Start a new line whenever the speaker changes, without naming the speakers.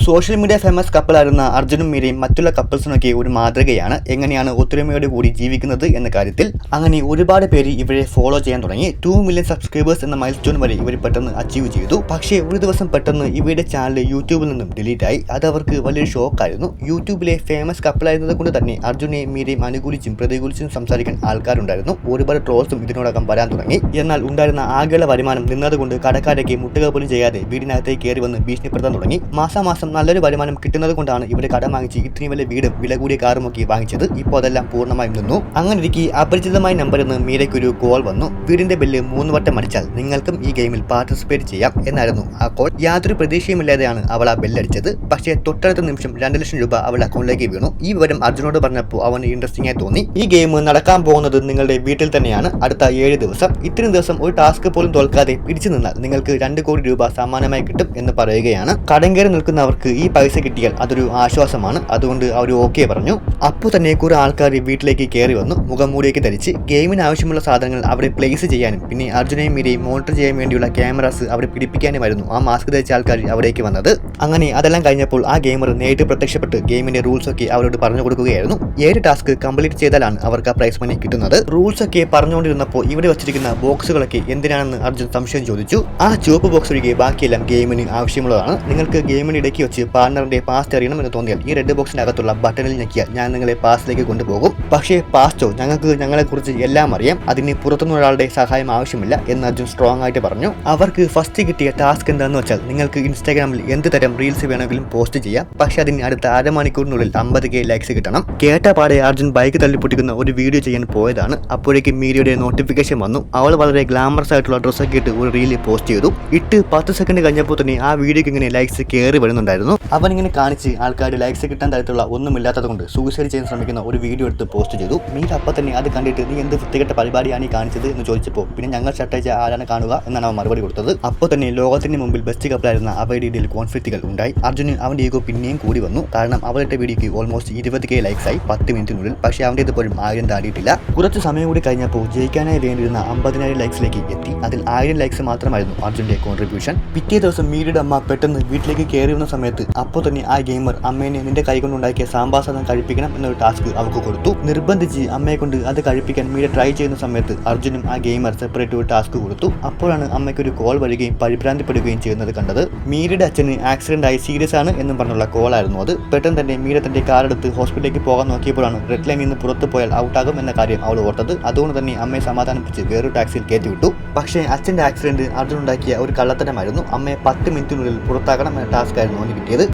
Social media famous കപ്പിളായിരുന്ന അർജുനും മീരയും മറ്റുള്ള കപ്പിൾസിനൊക്കെ ഒരു മാതൃകയാണ് എങ്ങനെയാണ് ഒത്തൊരുമയോട് കൂടി ജീവിക്കുന്നത് എന്ന കാര്യത്തിൽ. അങ്ങനെ ഒരുപാട് പേര് ഇവരെ ഫോളോ ചെയ്യാൻ തുടങ്ങി. 2 മില്യൺ സബ്സ്ക്രൈബേഴ്സ് എന്ന മൈൽ സ്റ്റോൺ വരെ ഇവർ പെട്ടെന്ന് അച്ചീവ് ചെയ്തു. പക്ഷേ ഒരു ദിവസം പെട്ടെന്ന് ഇവരുടെ ചാനൽ യൂട്യൂബിൽ നിന്നും ഡിലീറ്റ് ആയി. അത് അവർക്ക് വലിയൊരു ഷോക്കായിരുന്നു. യൂട്യൂബിലെ ഫേമസ് കപ്പിളായിരുന്നത് കൊണ്ട് തന്നെ അർജുനെയും മീരയും അനുകൂലിച്ചും പ്രതികൂലിച്ചും സംസാരിക്കാൻ ആൾക്കാരുണ്ടായിരുന്നു. ഒരുപാട് ട്രോൾസും ഇതിനോടകം വരാൻ തുടങ്ങി. എന്നാൽ ഉണ്ടായിരുന്ന ആകെയുള്ള വരുമാനം നിന്നതുകൊണ്ട് കടക്കാരേക്ക് മുട്ടുക പോലും ചെയ്യാതെ വീടിനകത്തേക്ക് കയറി വന്ന് ഭീഷണിപ്പെടുത്താൻ തുടങ്ങി. മാസം നല്ലൊരു വരുമാനം കിട്ടുന്നത് കൊണ്ടാണ് ഇവരെ കടം വാങ്ങിച്ച് ഇത്രയും വലിയ വീടും വില കൂടിയ കാറും ഒക്കെ വാങ്ങിച്ചത്. ഇപ്പോൾ അതെല്ലാം പൂർണ്ണമായും നിന്നു. അങ്ങനെ ഇരിക്കെ അപരിചിതമായ നമ്പറിൽ നിന്ന് മീരയ്ക്കൊരു കോൾ വന്നു. വീടിന്റെ ബെല്ല് 3 വട്ടം അടിച്ചാൽ നിങ്ങൾക്കും ഈ ഗെയിമിൽ പാർട്ടിസിപ്പേറ്റ് ചെയ്യാം എന്നായിരുന്നു ആ കോൾ. യാതൊരു പ്രതീക്ഷയുമില്ലാതെയാണ് അവൾ ആ ബെല്ലടിച്ചത്. പക്ഷേ തൊട്ടടുത്ത നിമിഷം 2 ലക്ഷം രൂപ അവളുടെ അക്കൗണ്ടിലേക്ക് വീണു. ഈ വിവരം അർജുനോട് പറഞ്ഞപ്പോൾ അവന് ഇൻട്രസ്റ്റിംഗ് ആയി തോന്നി. ഈ ഗെയിം നടക്കാൻ പോകുന്നത് നിങ്ങളുടെ വീട്ടിൽ തന്നെയാണ്. അടുത്ത 7 ദിവസം. ഇത്രയും ദിവസം ഒരു ടാസ്ക് പോലും തോൽക്കാതെ പിടിച്ചു നിന്നാൽ നിങ്ങൾക്ക് 2 കോടി രൂപ സമ്മാനമായി കിട്ടും എന്ന് പറയുകയാണ്. കടം കയറി നിൽക്കുന്നവർക്ക് ഈ പൈസ കിട്ടിയാൽ അതൊരു ആശ്വാസമാണ്. അതുകൊണ്ട് അവർ ഓക്കെ പറഞ്ഞു. അപ്പോൾ തന്നെ കുറെ ആൾക്കാർ വീട്ടിലേക്ക് കയറി വന്നു. മുഖംമൂടിയൊക്കെ ധരിച്ച് ഗെയിമിന് ആവശ്യമുള്ള സാധനങ്ങൾ അവിടെ പ്ലേസ് ചെയ്യാനും പിന്നെ അർജുനെയും മീരയും മോണിറ്റർ ചെയ്യാൻ വേണ്ടിയുള്ള ക്യാമറാസ് അവിടെ പിടിപ്പിക്കാനുമായിരുന്നു ആ മാസ്ക് ധരിച്ച ആൾക്കാർ അവിടേക്ക് വന്നത്. അങ്ങനെ അതെല്ലാം കഴിഞ്ഞപ്പോൾ ആ ഗെയിമർ നേരിട്ട് പ്രത്യക്ഷപ്പെട്ട് ഗെയിമിന്റെ റൂൾസ് ഒക്കെ അവരോട് പറഞ്ഞു കൊടുക്കുകയായിരുന്നു. 7 ടാസ്ക് കംപ്ലീറ്റ് ചെയ്താലാണ് അവർക്ക് ആ പ്രൈസ് മണി കിട്ടുന്നത്. റൂൾസ് ഒക്കെ പറഞ്ഞുകൊണ്ടിരുന്നപ്പോൾ ഇവിടെ വെച്ചിരിക്കുന്ന ബോക്സുകളൊക്കെ എന്തിനാണെന്ന് അർജുൻ സംശയം ചോദിച്ചു. ആ ചുവപ്പ് ബോക്സ് ഒഴികെ ബാക്കിയെല്ലാം ഗെയിമിന് ആവശ്യമുള്ളതാണ്. നിങ്ങൾക്ക് ഗെയിമിന് ഇടയ്ക്ക് വെച്ച് പാർട്ണറിന്റെ പാസ്റ്റ് അറിയണം എന്ന് തോന്നിയാൽ ഈ റെഡ് ബോക്സിന്റെ അകത്തുള്ള ബട്ടണിൽ ഞെക്കിയാൽ ഞാൻ നിങ്ങളെ പാസ്റ്റിലേക്ക് കൊണ്ടുപോകും. പക്ഷേ പാസ്റ്റോ ഞങ്ങൾക്ക് ഞങ്ങളെക്കുറിച്ച് എല്ലാം അറിയാം, അതിന് പുറത്തുനിന്ന് ഒരാളുടെ സഹായം ആവശ്യമില്ല എന്ന് അർജുൻ സ്ട്രോങ് ആയിട്ട് പറഞ്ഞു. അവർക്ക് ഫസ്റ്റ് കിട്ടിയ ടാസ്ക് എന്താണെന്ന് വെച്ചാൽ നിങ്ങൾക്ക് ഇൻസ്റ്റാഗ്രാമിൽ എന്ത് തരം റീൽസ് വേണമെങ്കിലും പോസ്റ്റ് ചെയ്യാം. പക്ഷെ അതിന് അടുത്ത അരമണിക്കൂറിനുള്ളിൽ 50K ലൈക്സ് കിട്ടണം. കേട്ട പാടെ അർജുൻ ബൈക്ക് തള്ളിപ്പൊട്ടിക്കുന്ന ഒരു വീഡിയോ ചെയ്യാൻ പോയതാണ്. അപ്പോഴേക്കും മീരയുടെ നോട്ടിഫിക്കേഷൻ വന്നു. അവൾ വളരെ ഗ്ലാമറസ് ആയിട്ടുള്ള ഡ്രസ്സൊക്കെ ഇട്ട് ഒരു റീൽ പോസ്റ്റ് ചെയ്തു. 10 സെക്കൻഡ് കഴിഞ്ഞപ്പോൾ തന്നെ ആ വീഡിയോക്ക് ഇങ്ങനെ ലൈക്സ് കയറി വരുന്നുണ്ടായിരുന്നു. അവനിങ്ങനെ കാണിച്ച് ആൾക്കാർ ലൈക്സ് കിട്ടാൻ തരത്തിലുള്ള ഒന്നുമില്ലാത്തത് കൊണ്ട് സൂസൈഡ് ചെയ്യാൻ ശ്രമിക്കുന്ന ഒരു വീഡിയോ എടുത്ത് പോസ്റ്റ് ചെയ്തു. മീര അപ്പം തന്നെ അത് കണ്ടിട്ട് നീ എന്ത് വൃത്തികെട്ട പരിപാടിയാണ് ഈ കാണിച്ചത് എന്ന് ചോദിച്ചപ്പോൾ പിന്നെ ഞങ്ങൾ ഷട്ടയച്ച ആരാണ് കാണുക എന്നാണ് അവൻ മറുപടി കൊടുത്തത്. അപ്പോൾ തന്നെ ലോകത്തിന് മുമ്പിൽ ബെസ്റ്റ് കപ്പിളായിരുന്ന അവരുടെ ഇടയിൽ കോൺഫ്ലിക്റ്റുകൾ ഉണ്ടായി. അർജുന് അവന്റെ ഈഗോ പിന്നെയും കൂടി വന്നു. കാരണം അവളുടെ വീഡിയോക്ക് ഓൾമോസ്റ്റ് 20K ലൈക്സ് ആയി 10 മിനിറ്റിനുള്ളിൽ. പക്ഷേ അവൻ്റെ ഇതുപോലും 1000 താടിയിട്ടില്ല. കുറച്ച് സമയം കൂടി കഴിഞ്ഞപ്പോൾ ജയിക്കാനായി വേണ്ടിയിരുന്ന 50,000 ലൈക്സിലേക്ക് എത്തി. അതിൽ 1000 ലൈക്സ് മാത്രമായിരുന്നു അർജുന്റെ കോൺട്രിബ്യൂഷൻ. പിറ്റേ ദിവസം മീരയുടെ അമ്മ പെട്ടെന്ന് വീട്ടിലേക്ക് കയറി വന്ന സമയത്ത് അപ്പോൾ തന്നെ ആ ഗെയിമർ അമ്മേനെ നിന്റെ കൈ കൊണ്ടുണ്ടാക്കിയ സാമ്പാർ സാധനം കഴിപ്പിക്കണം എന്നൊരു ടാസ്ക് അവർക്ക് കൊടുത്തു. നിർബന്ധിച്ച് അമ്മയെ കൊണ്ട് അത് കഴിപ്പിക്കാൻ മീര ട്രൈ ചെയ്യുന്ന സമയത്ത് അർജുനും ആ ഗെയിമർ സെപ്പറേറ്റ് ഒരു ടാസ്ക് കൊടുത്തു. അപ്പോഴാണ് അമ്മയ്ക്കൊരു കോൾ വരികയും പരിഭ്രാന്തിപ്പെടുകയും ചെയ്യുന്നത് കണ്ടത്. മീരയുടെ അച്ഛന് ആക്സിഡന്റ് ആയി സീരിയസ് ആണ് എന്നും പറഞ്ഞുള്ള കോളായിരുന്നു അത്. പെട്ടെന്ന് തന്നെ മീര തന്റെ കാറെടുത്ത് ഹോസ്പിറ്റലിലേക്ക് പോകാൻ നോക്കിയപ്പോഴാണ് റെഡ് ലൈനിൽ നിന്ന് പുറത്തു പോയാൽ ഔട്ടാകും എന്ന കാര്യം അവൾ ഓർത്തത്. അതുകൊണ്ട് തന്നെ അമ്മയെ സമാധാനിപ്പിച്ച് വേറൊരു ടാക്സിയിൽ കയറ്റിവിട്ടു. പക്ഷേ അച്ഛന്റെ ആക്സിഡന്റ് അർജുൻ ഉണ്ടാക്കിയ ഒരു കള്ളത്തരമായിരുന്നു. അമ്മയെ 10 മിനിറ്റിനുള്ളിൽ പുറത്താക്കണം എന്ന ടാസ്ക് ആയിരുന്നു അവന് കിട്ടിയത്.